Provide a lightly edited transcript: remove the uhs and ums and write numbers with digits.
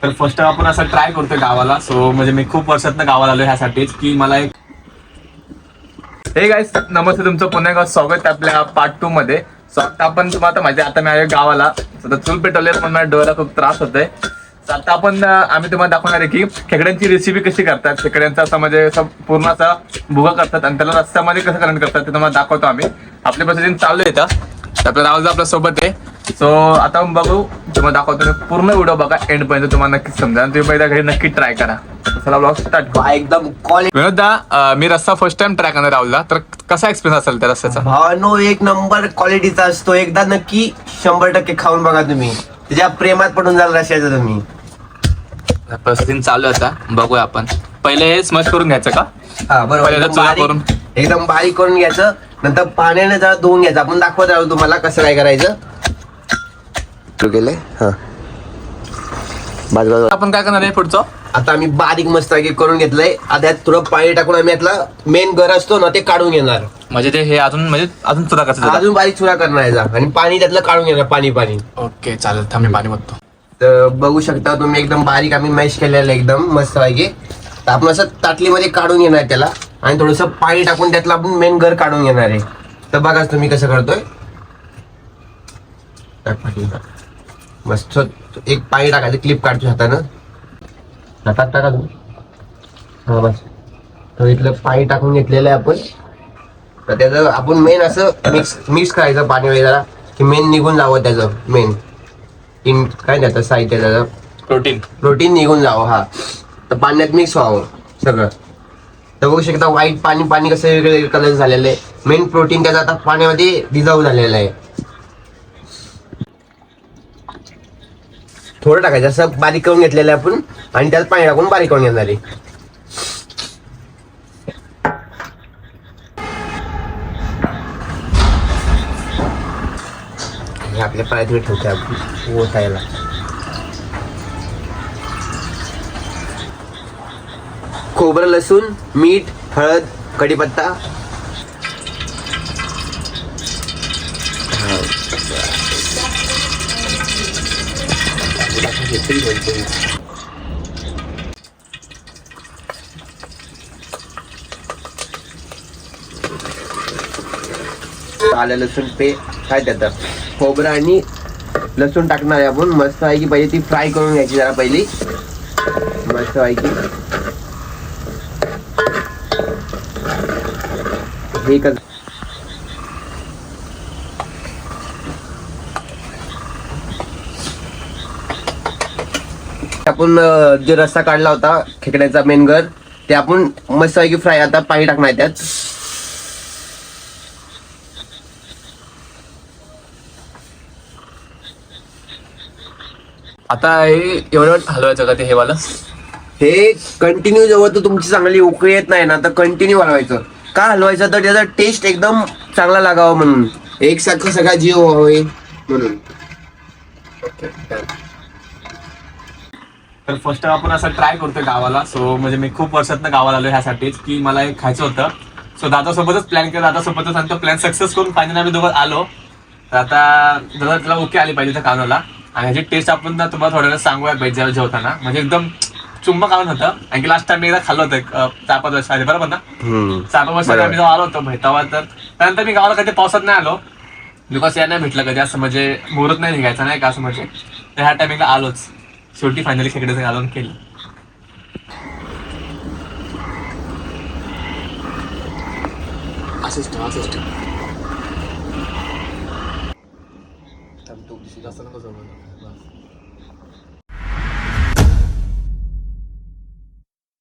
तर first time आपण असं ट्राय करतोय गावाला. सो म्हणजे मी खूप वर्षातनं गावाला आलो ह्यासाठीच की मला एक. हे गाईस नमस्ते, तुमचं पुन्हा एकदा स्वागत आहे आपल्या पार्ट 2 मध्ये. सो आता आपण तुम्हाला माहिती आता मी आलो गावाला. चूल पेटवले पण माझ्या डोळ्याला खूप त्रास होतोय. आता आम्ही तुम्हाला दाखवणार आहे की खेकड्यांची रेसिपी कशी करतात, खेकड्यांचा असं म्हणजे असं पूर्ण असा भुगा करतात आणि त्याला रस्त्यामध्ये कसं करंट करतात ते तुम्हाला दाखवतो आम्ही. आपल्या प्रोसेसिंग चालू आहे आपल्या रावजा आपल्या सोबत आहे. सो आता बघू, तुम्हाला दाखवतो पूर्ण व्हिडिओ बघा एंड पर्यंत, तुम्हाला नक्कीच समजा आणि तुम्ही पहिल्या घरी नक्की ट्राय करा. चला ब्लॉग स्टार्ट. एकदम क्वालिटी. विनोदा, मी रस्ता फर्स्ट टाइम ट्राय करणार राहुलला, तर कसा एक्सपिरियन्स असेल त्या रस्त्याचा? भावानो एक नंबर क्वालिटीचा असतो. एकदा नक्की 100% खाऊन बघा तुम्ही, त्याच्या प्रेमात पडून जाल रश्याचं तुम्ही. प्रोसेसिंग चालू आहे आता, बघूया आपण. पहिले हे स्मॅश करून घ्यायचं का? हा बरोबर. पहिल्यांदा एकदम चुरा बारीक करून. एकदम बारीक करून घ्यायचं, नंतर पाण्याने जरा धुवून घ्यायचं. आपण दाखवत राहू तुम्हाला कसं काय करायचं. तू केलंय हा बाजू. आपण काय करणार आहे पुढचं? आता आम्ही बारीक मस्त करून घेतलंय. आता यात थोडं पाणी टाकून आम्ही यातला मेन गर असतो ना ते काढून घेणार. म्हणजे ते हे अजून चुरा करायचं. अजून बारीक चुरा करणार याचा आणि पाणी त्यातलं काढून घेणार. पाणी ओके चालेल, थांब मी पाणी बघतो. तर बघू शकता तुम्ही एकदम बारीक आम्ही मॅश केलेलं एकदम मस्त आहे. तर आपण असं ताटलीमध्ये काढून घेणार त्याला आणि थोडंसं पाणी टाकून त्यातलं आपण मेन घर काढून घेणार आहे. तर बघा तुम्ही कसं करतोय. मस्त एक पाणी टाकायचं, क्लिप काढतो हातानं. हातात टाका तुम्ही. हा बस. तर इथलं पाणी टाकून घेतलेलं आहे आपण. तर त्याचं आपण मेन असं मिक्स करायचं पाणी वगैरे की मेन निघून जावं त्याचं मेन काय त्याचं साहित्य त्याचं प्रोटीन निघून जावं. हा तर पाण्यात मिक्स व्हावं सगळं. तर बघू शकता व्हाईट पाणी कसं वेगळे कलर झालेलं आहे. मेन प्रोटीन त्याचं आता पाण्यामध्ये डिझॉल्व झालेलं आहे. थोडं टाकायचं असं बारीक करून घेतलेलं आहे आपण आणि त्यात पाणी टाकून बारीक करून घेणार आहे. आपल्या पायात मी ठेवतोय आपण ओसायला. खोबरं, लसूण, मीठ, हळद, कढीपत्ता. आलं लसूण पे काय त्यात खोबरं आणि लसूण टाकणार आहे आपण. मस्त आहे की पहिले ती फ्राय करून घ्यायची जरा पहिली. मस्त आहे की हे आपण जे रस्सा काढला होता खेकड्याचा मेन घर ते आपण मस्त आहे की फ्राय. आता पाणी टाकणार त्यात. आता हे एवढं हलवायचं का ते हे वाला? हे कंटिन्यू जेव्हा तर तुमची चांगली उकळी येत नाही ना तर कंटिन्यू हलवायचं. का हलवायचं तर त्याचा टेस्ट एकदम चांगला लागावा म्हणून, एकसारखं सगळा जीव व्हावे म्हणून. तर फर्स्ट टाइम आपण असं ट्राय करतोय गावाला. सो म्हणजे मी खूप वर्षातनं गावाला आलो ह्यासाठीच की मला एक खायचं होतं. सो दादासोबतच प्लॅन केला, दादासोबतच आणि तो प्लॅन सक्सेस करून फायनली आम्ही दोघं आलो. तर आता जरा त्याला ओके आली पाहिजे त्या कानाला आणि ह्याची टेस्ट आपण ना तुम्हाला थोड्या वेळ सांगूया पाहिजे जेवताना. म्हणजे एकदम चुंबक आणून होतं. आणि की लास्ट टाइम मी एकदा खाल्लं होतं 4-5 वर्ष आधी, बरोबर ना? 4-5 वर्ष आधी आम्ही जेव्हा आलो होतो तेव्हा. तर त्यानंतर मी गावाला कधी पावसात नाही आलो बिकॉज या नाही भेटलं कधी असं म्हणजे मुहूर्त नाही निघायचं नाही का असं म्हणजे. तर ह्या टायमिंगला आलोच. शेवटी फायनली खेकड्याचं घालून केलं.